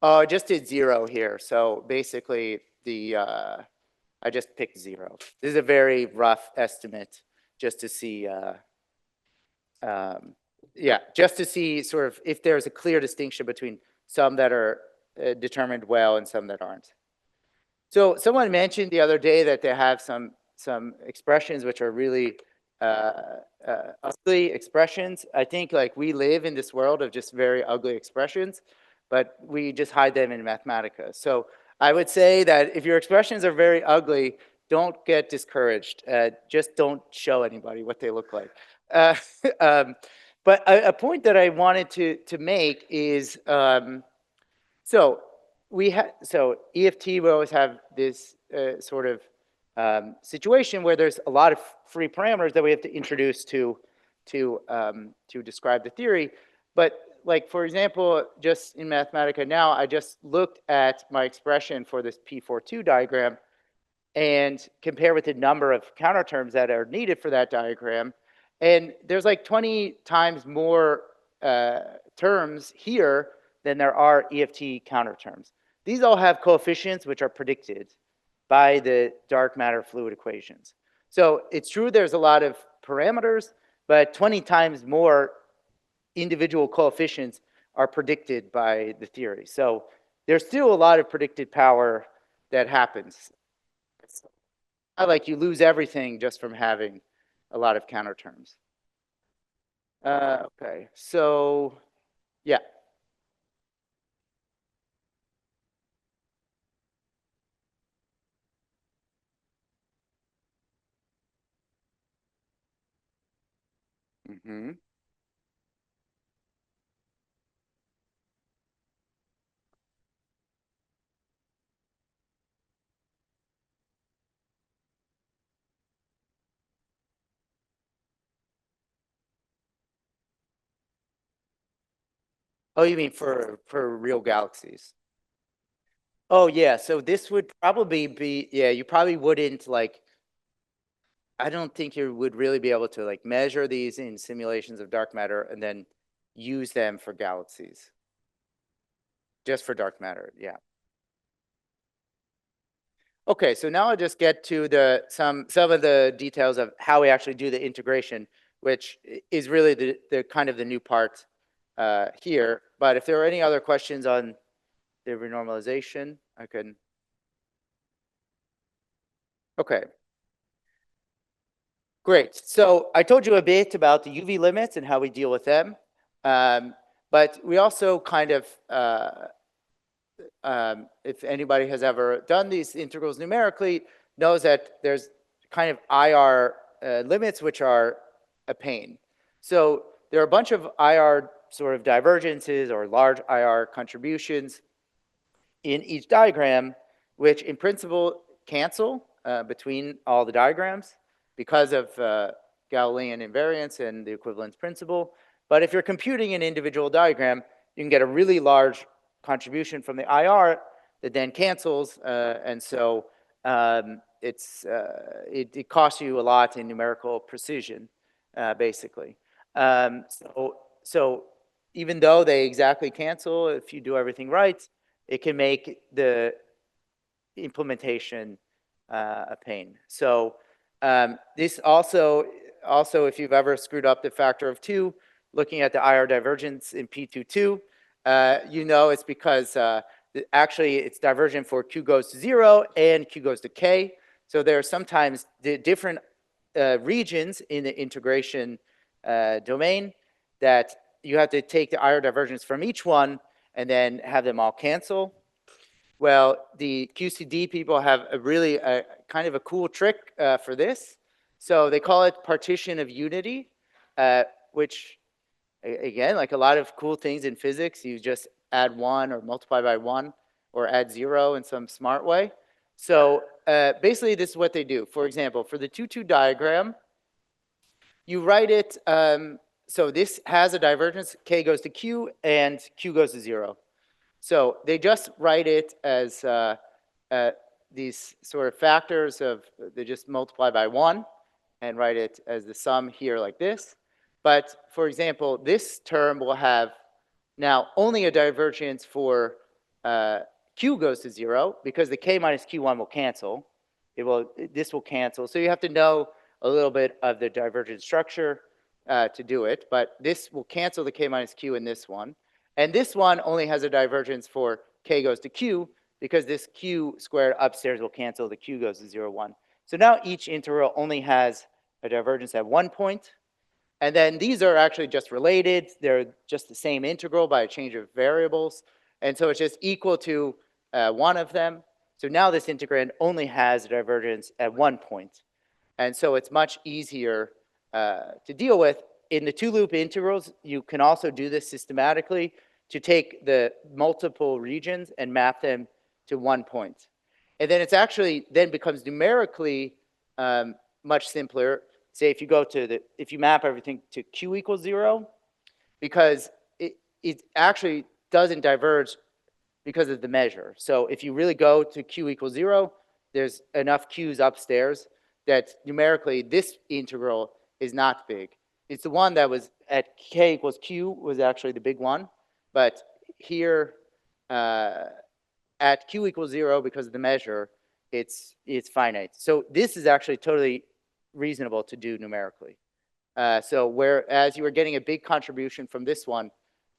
Oh, I just did 0 here. So basically, I just picked 0. This is a very rough estimate just to see, yeah, just to see sort of if there's a clear distinction between some that are determined well and some that aren't. So someone mentioned the other day that they have some expressions which are really ugly expressions. I think like we live in this world of just very ugly expressions, but we just hide them in Mathematica. So I would say that if your expressions are very ugly, don't get discouraged. Just don't show anybody what they look like. Uh, um, but a point that I wanted to make is so so EFT will always have this sort of situation where there's a lot of free parameters that we have to introduce to describe the theory. But like for example, just in Mathematica now, I just looked at my expression for this P42 diagram and compare with the number of counterterms that are needed for that diagram. And there's like 20 times more terms here than there are EFT counterterms. These all have coefficients which are predicted by the dark matter fluid equations. So it's true there's a lot of parameters, but 20 times more individual coefficients are predicted by the theory. So there's still a lot of predicted power that happens. It's not like you lose everything just from having a lot of counterterms. Okay, so yeah. Mm-hmm. Oh, you mean for real galaxies? Oh yeah, so this would probably be, yeah, you probably wouldn't like, I don't think you would really be able to like measure these in simulations of dark matter and then use them for galaxies. Just for dark matter, yeah. Okay, so now I'll just get to some of the details of how we actually do the integration, which is really the kind of the new part here. But if there are any other questions on the renormalization, I can. Okay, great. So I told you a bit about the UV limits and how we deal with them. But we also kind of, if anybody has ever done these integrals numerically, knows that there's kind of IR limits, which are a pain. So there are a bunch of IR sort of divergences or large IR contributions in each diagram, which in principle cancel between all the diagrams because of Galilean invariance and the equivalence principle. But if you're computing an individual diagram, you can get a really large contribution from the IR that then cancels, and so it costs you a lot in numerical precision, basically. So even though they exactly cancel, if you do everything right, it can make the implementation a pain. So this also, if you've ever screwed up the factor of 2, looking at the IR divergence in P22, you know it's because actually it's divergent for Q goes to 0 and Q goes to K. So there are sometimes different regions in the integration domain that you have to take the IR divergence from each one and then have them all cancel. Well, the QCD people have a really kind of a cool trick for this. So they call it partition of unity, which, again, like a lot of cool things in physics, you just add 1 or multiply by 1 or add 0 in some smart way. So basically, this is what they do. For example, for the 2-2 diagram, you write it, so this has a divergence, k goes to q, and q goes to 0. So they just write it as these sort of factors of, they just multiply by 1 and write it as the sum here like this. But for example, this term will have now only a divergence for q goes to 0 because the k minus q1 will cancel. This will cancel. So you have to know a little bit of the divergence structure to do it. But this will cancel the k minus q in this one. And this one only has a divergence for k goes to q because this q squared upstairs will cancel the q goes to 0, 1. So now each integral only has a divergence at 1 point. And then these are actually just related. They're just the same integral by a change of variables. And so it's just equal to one of them. So now this integrand only has a divergence at 1 point. And so it's much easier to deal with. In the two-loop integrals, you can also do this systematically to take the multiple regions and map them to 1 point. And then it's actually then becomes numerically much simpler. Say if you go to if you map everything to q equals 0, because it actually doesn't diverge because of the measure. So if you really go to q equals 0, there's enough q's upstairs that numerically this integral is not big. It's the one that was at k equals q was actually the big one. But here at q equals 0, because of the measure, it's finite. So this is actually totally reasonable to do numerically. So whereas you were getting a big contribution from this one,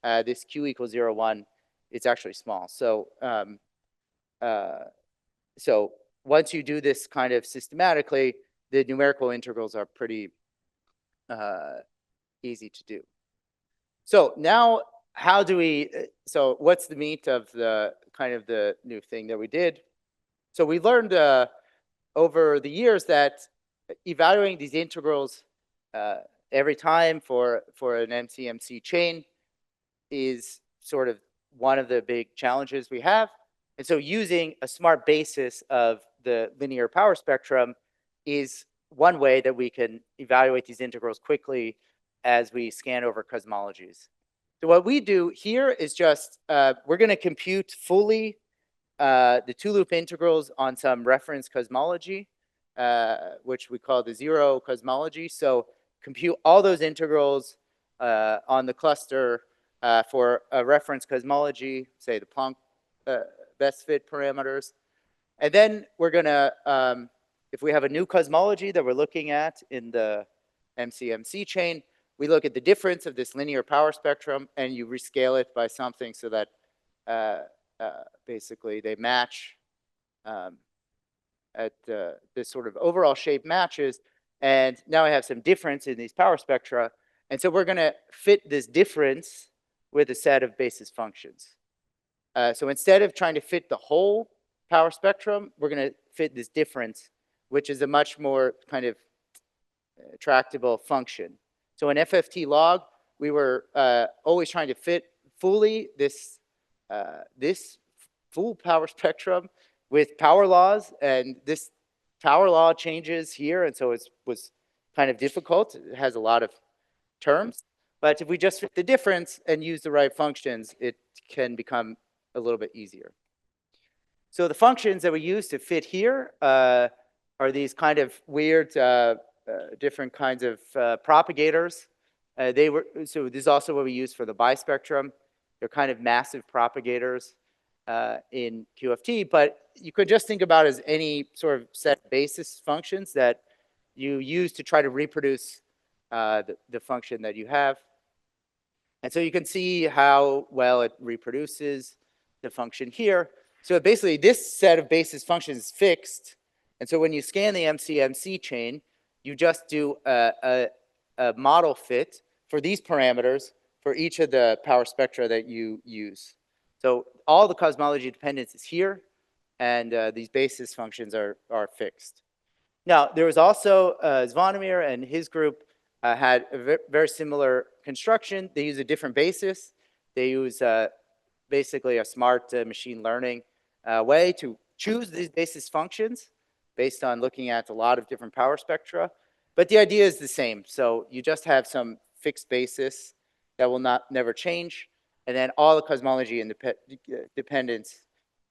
this q equals 0, 1, it's actually small. So so once you do this kind of systematically, the numerical integrals are pretty easy to do. So now how do we, so what's the meat of the kind of the new thing that we did? So we learned over the years that evaluating these integrals every time for an MCMC chain is sort of one of the big challenges we have. And so using a smart basis of the linear power spectrum is one way that we can evaluate these integrals quickly as we scan over cosmologies. So what we do here is just, we're going to compute fully the two-loop integrals on some reference cosmology, which we call the zero cosmology. So compute all those integrals on the cluster for a reference cosmology, say the Planck best fit parameters. And then we're going to, if we have a new cosmology that we're looking at in the MCMC chain, we look at the difference of this linear power spectrum and you rescale it by something so that basically they match at this sort of overall shape matches. And now I have some difference in these power spectra. And so we're going to fit this difference with a set of basis functions. So instead of trying to fit the whole power spectrum, we're going to fit this difference, which is a much more kind of tractable function. So in FFT log, we were always trying to fit fully this full power spectrum with power laws, and this power law changes here, and so it was kind of difficult. It has a lot of terms, but if we just fit the difference and use the right functions, it can become a little bit easier. So the functions that we use to fit here are these kind of weird different kinds of propagators. So this is also what we use for the bispectrum. They're kind of massive propagators in QFT, but you could just think about it as any sort of set of basis functions that you use to try to reproduce the function that you have. And so you can see how well it reproduces the function here. So basically this set of basis functions is fixed. And so when you scan the MCMC chain, you just do a model fit for these parameters for each of the power spectra that you use. So all the cosmology dependence is here, and these basis functions are fixed. Now, there was also Zvonimir and his group had a very similar construction. They use a different basis. They use basically a smart machine learning way to choose these basis functions based on looking at a lot of different power spectra. But the idea is the same. So you just have some fixed basis that will never change. And then all the cosmology and dependence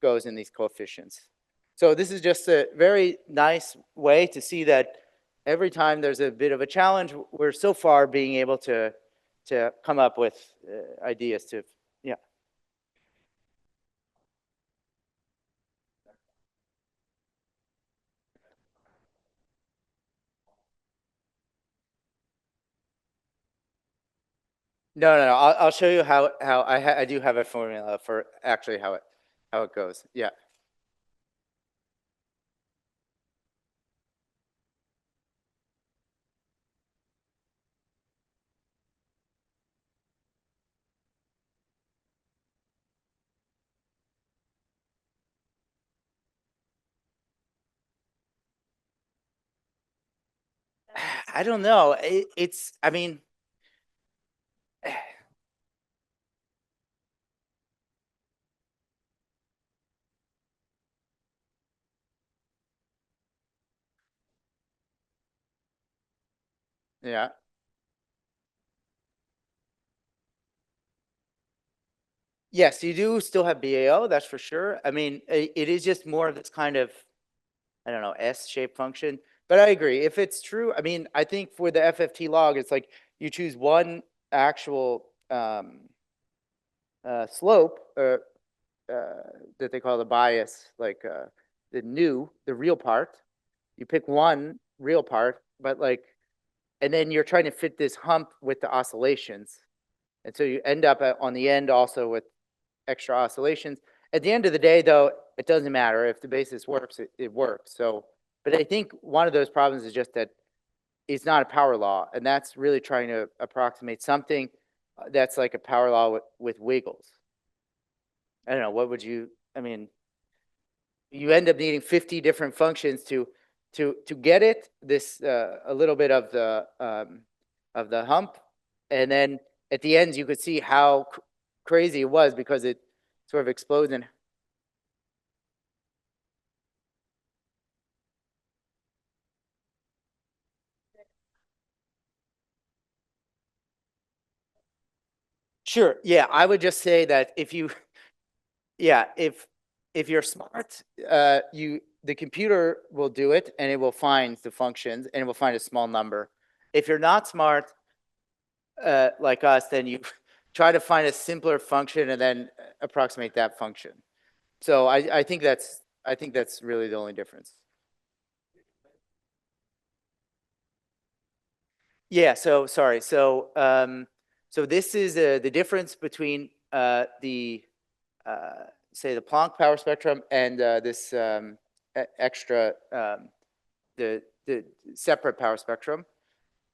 goes in these coefficients. So this is just a very nice way to see that every time there's a bit of a challenge, we're so far being able to come up with ideas to, yeah. No, no, no. I'll show you how I do have a formula for actually how it goes. Yeah. I don't know. It's I mean, yeah. Yes, you do still have BAO, that's for sure. I mean, it is just more of this kind of, I don't know, S-shaped function. But I agree. If it's true, I mean, I think for the FFT log, it's like you choose one actual slope that they call the bias, like the real part. You pick one real part, but like, and then you're trying to fit this hump with the oscillations. And so you end up on the end also with extra oscillations. At the end of the day, though, it doesn't matter. If the basis works, it works. So, but I think one of those problems is just that it's not a power law, and that's really trying to approximate something that's like a power law with wiggles. I don't know. What would you? I mean, you end up needing 50 different functions to get it. This a little bit of the hump, and then at the ends you could see how crazy it was because it sort of explodes and sure. Yeah, I would just say that if you, yeah, if you're smart, the computer will do it and it will find the functions and it will find a small number. If you're not smart, like us, then you try to find a simpler function and then approximate that function. So I think that's really the only difference. Yeah. So sorry. So this is the difference between the say the Planck power spectrum and this extra the separate power spectrum.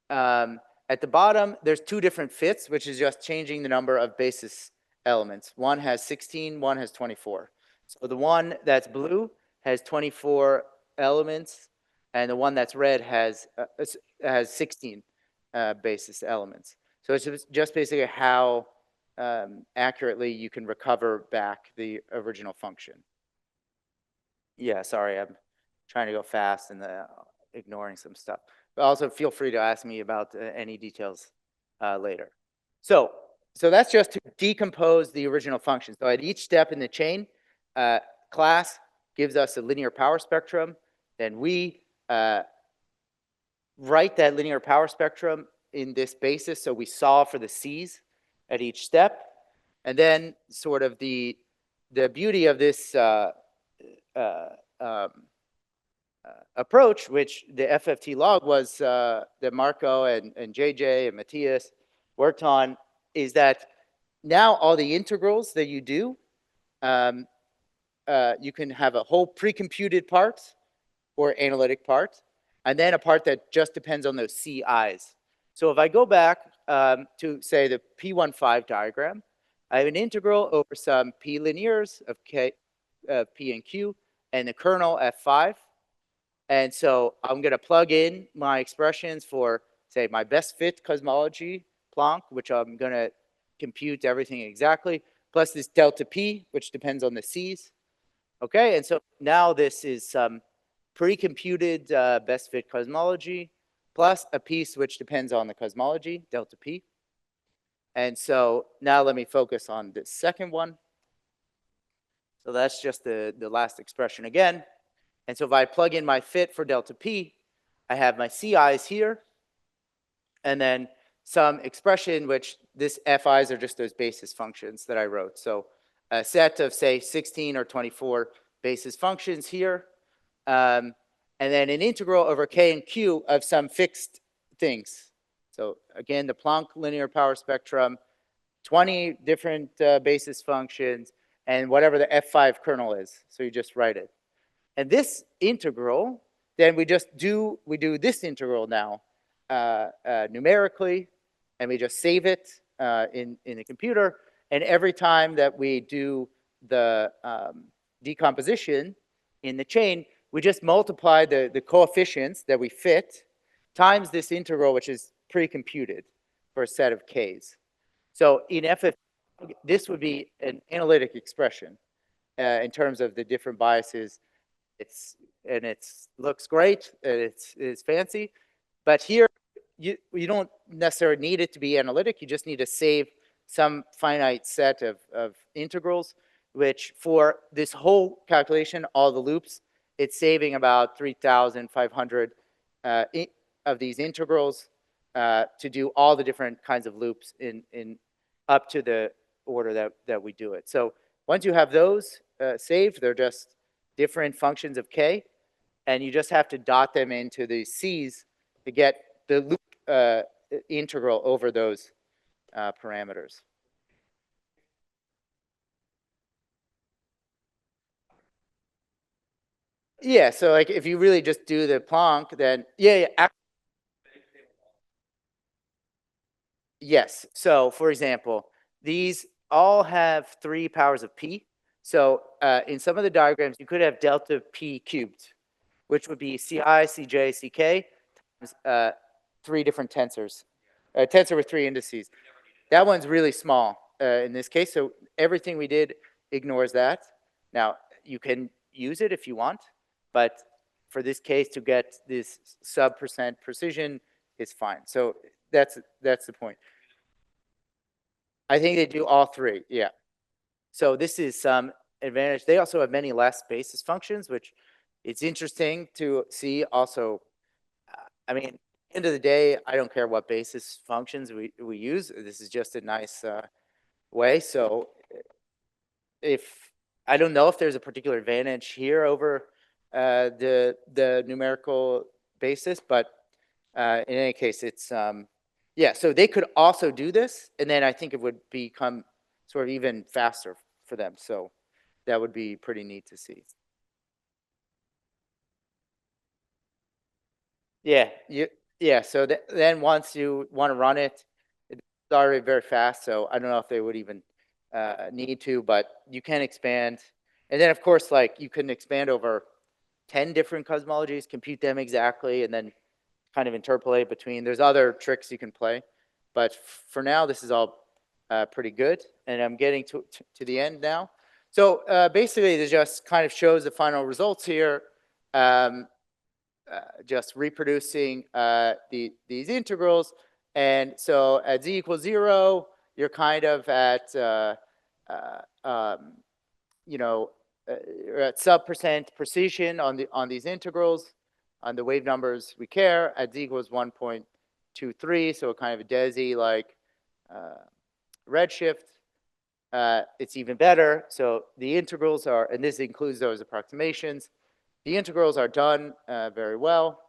Um, at the bottom, there's two different fits, which is just changing the number of basis elements. One has 16, one has 24. So the one that's blue has 24 elements, and the one that's red has 16 basis elements. So it's just basically how accurately you can recover back the original function. Yeah, sorry, I'm trying to go fast and ignoring some stuff. But also feel free to ask me about any details later. So that's just to decompose the original function. So at each step in the chain, class gives us a linear power spectrum. Then we write that linear power spectrum in this basis. So we solve for the C's at each step. And then sort of the beauty of this approach, which the FFT log was that Marco and JJ and Matthias worked on, is that now all the integrals that you do, you can have a whole pre-computed part or analytic part, and then a part that just depends on those CIs. So if I go back to say the P15 diagram. I have an integral over some P linears of K, P and Q, and the kernel F5. And so I'm going to plug in my expressions for, say, my best fit cosmology Planck, which I'm going to compute everything exactly, plus this delta P, which depends on the C's. Okay, and so now this is some pre-computed best fit cosmology plus a piece which depends on the cosmology, delta P. And so now let me focus on the second one. So that's just the last expression again. And so if I plug in my fit for delta P, I have my CIs here, and then some expression, which this FIs are just those basis functions that I wrote. So a set of, say, 16 or 24 basis functions here, and then an integral over K and Q of some fixed things. So again, the Planck linear power spectrum, 20 different basis functions, and whatever the F5 kernel is. So you just write it. And this integral, then we do this integral now numerically, and we just save it in the computer. And every time that we do the decomposition in the chain, we just multiply the coefficients that we fit times this integral, which is pre-computed for a set of k's. So in FF, this would be an analytic expression in terms of the different biases. It looks great, it's fancy, but here you don't necessarily need it to be analytic. You just need to save some finite set of integrals, which for this whole calculation, all the loops, it's saving about 3,500 of these integrals to do all the different kinds of loops in up to the order that we do it. So once you have those saved, they're just different functions of K, and you just have to dot them into the C's to get the loop integral over those parameters. Yeah, so like if you really just do the Planck, then yeah. Yes. So for example, these all have 3 powers of P. So in some of the diagrams, you could have delta P cubed, which would be Ci, Cj, Ck times 3 different tensors. A tensor with 3 indices. That one's really small in this case. So everything we did ignores that. Now, you can use it if you want, but for this case, to get this sub% precision is fine. So that's the point. I think they do all 3, yeah. So this is some advantage. They also have many less basis functions, which it's interesting to see also. I mean, end of the day, I don't care what basis functions we use. This is just a nice way. So if I don't know if there's a particular advantage here over the numerical basis, but in any case, it's yeah. So they could also do this, and then I think it would become sort of even faster for them. So that would be pretty neat to see. Yeah, yeah. So then once you want to run it, it's already very fast. So I don't know if they would even need to, but you can expand. And then of course, like you can expand over 10 different cosmologies, compute them exactly, and then kind of interpolate between. There's other tricks you can play, but for now, this is all pretty good. And I'm getting to the end now. So basically, it just kind of shows the final results here. Just reproducing these integrals. And so at z equals 0, you're kind of at, you know, at sub% precision on these integrals. On the wave numbers we care, at z equals 1.23, so kind of a DESI-like redshift. It's even better. So the integrals are, and this includes those approximations, the integrals are done very well.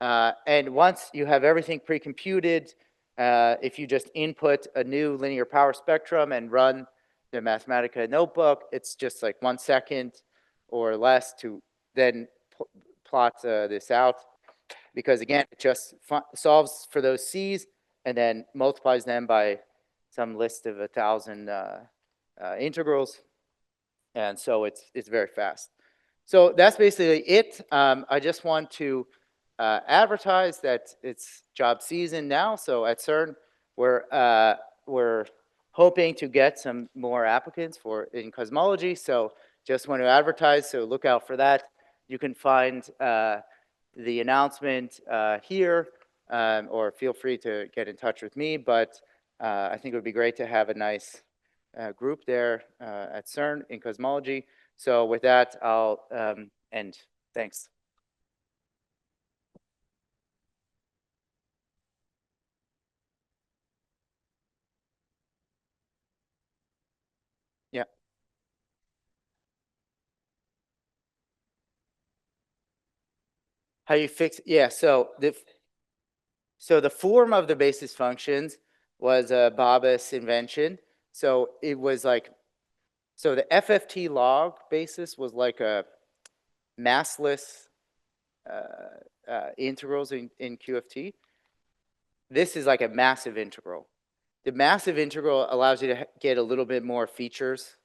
And once you have everything pre-computed, if you just input a new linear power spectrum and run the Mathematica notebook, it's just like 1 second or less to then plot this out. Because again, it just solves for those C's and then multiplies them by some list of 1,000 integrals, and so it's very fast. So that's basically it. I just want to advertise that it's job season now. So at CERN, we're hoping to get some more applicants for in cosmology. So just want to advertise. So look out for that. You can find the announcement here, or feel free to get in touch with me. But I think it would be great to have a nice group there at CERN in cosmology. So with that, I'll end. Thanks. Yeah. How you fix? Yeah. So the form of the basis functions was a Babas invention. So it was like, so the FFT log basis was like a massless integrals in QFT. This is like a massive integral. The massive integral allows you to get a little bit more features.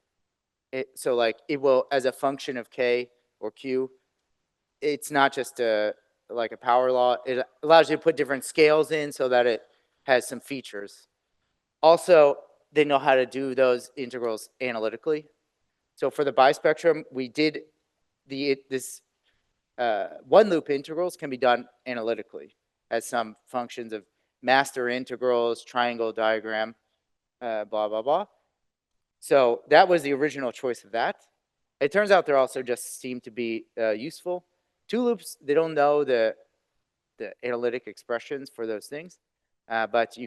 So like it will, as a function of K or Q, it's not just like a power law. It allows you to put different scales in so that it has some features. Also, they know how to do those integrals analytically. So for the bispectrum, we did this one loop integrals can be done analytically as some functions of master integrals, triangle diagram, blah, blah, blah. So that was the original choice of that. It turns out they're also just seem to be useful. Two loops, they don't know the analytic expressions for those things, but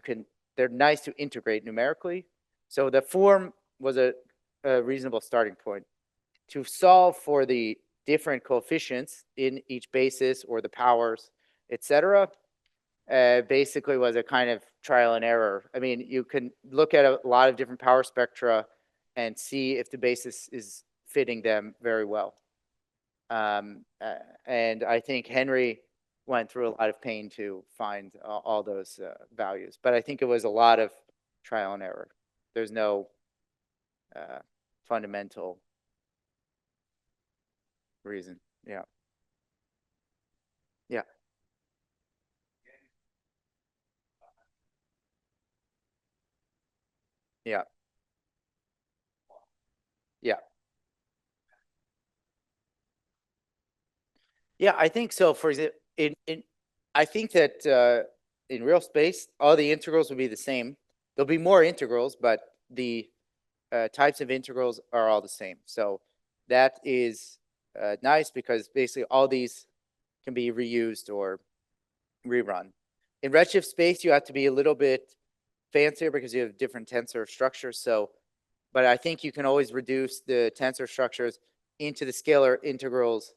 they're nice to integrate numerically. So the form was a reasonable starting point. To solve for the different coefficients in each basis or the powers, etc., basically was a kind of trial and error. I mean, you can look at a lot of different power spectra and see if the basis is fitting them very well. And I think Henry went through a lot of pain to find all those values. But I think it was a lot of trial and error. There's no fundamental reason. Yeah. Yeah. Yeah. Yeah. Yeah, I think so. For example, I think that in real space, all the integrals will be the same. There'll be more integrals, but the types of integrals are all the same. So that is nice because basically all these can be reused or rerun. In redshift space, you have to be a little bit fancier because you have different tensor structures. So, but I think you can always reduce the tensor structures into the scalar integrals,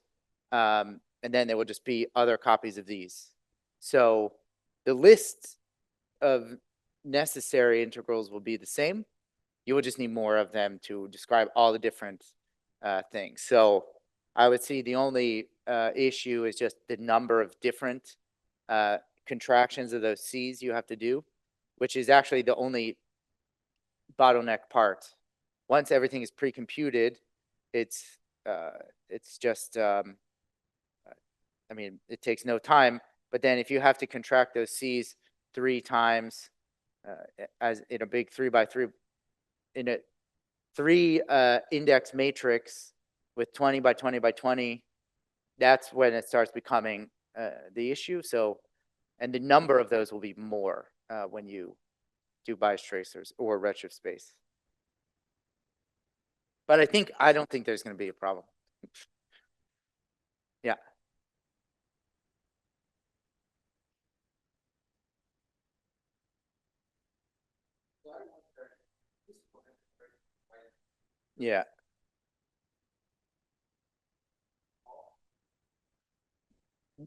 and then there will just be other copies of these. So the list of necessary integrals will be the same. You will just need more of them to describe all the different things. So I would say the only issue is just the number of different contractions of those C's you have to do, which is actually the only bottleneck part. Once everything is pre-computed, it's just I mean, it takes no time. But then if you have to contract those C's 3 times as in a big 3x3 in a 3 index matrix with 20 by 20 by 20, that's when it starts becoming the issue. So, and the number of those will be more when you do bias tracers or redshift space. But I don't think there's going to be a problem. Yeah. Yeah.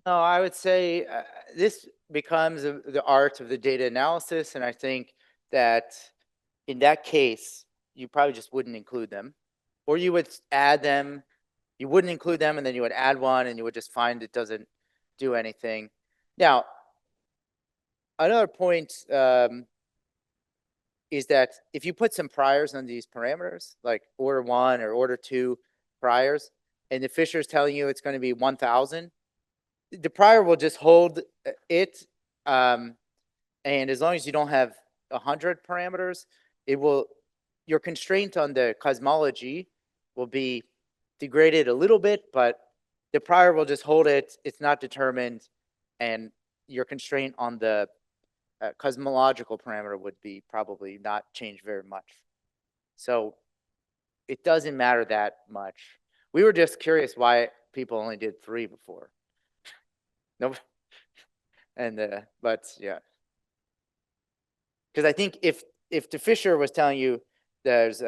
No, I would say this becomes the art of the data analysis, and I think that in that case, you probably just wouldn't include them, or you would add them. You wouldn't include them, and then you would add one, and you would just find it doesn't do anything. Now, Another point is that if you put some priors on these parameters, like order 1 or order 2 priors, and the Fisher is telling you it's going to be 1,000, the prior will just hold it. And as long as you don't have 100 parameters, it will, your constraint on the cosmology will be degraded a little bit, but the prior will just hold it. It's not determined, and your constraint on the cosmological parameter would be probably not change very much. So it doesn't matter that much. We were just curious why people only did 3 before. No, and but yeah, because I think if the Fisher was telling you there's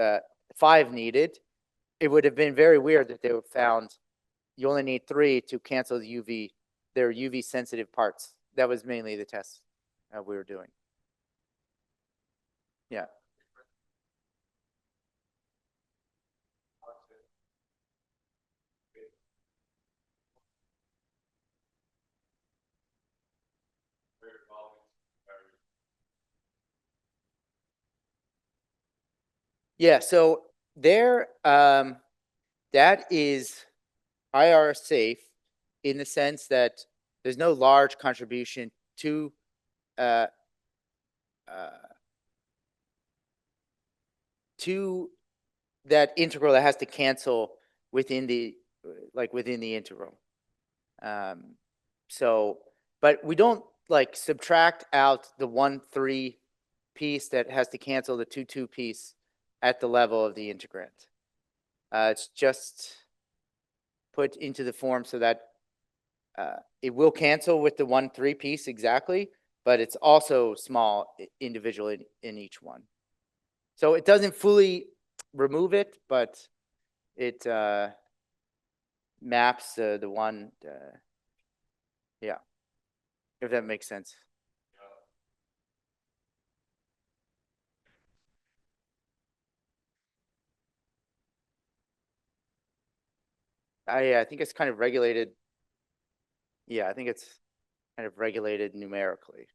5 needed, it would have been very weird that they would found you only need 3 to cancel the UV, their UV sensitive parts. That was mainly the test we were doing. Yeah. Yeah, so there, that is IR safe in the sense that there's no large contribution to uh, uh, to that integral that has to cancel within the within the integral. Um, so, but we don't like subtract out the 1,3 piece that has to cancel the 2,2 piece at the level of the integrand. It's just put into the form so that it will cancel with the 1,3 piece exactly, but it's also small individually in each one. So it doesn't fully remove it, but it maps the one, yeah, if that makes sense. I think it's kind of regulated. Yeah, I think it's kind of regulated numerically.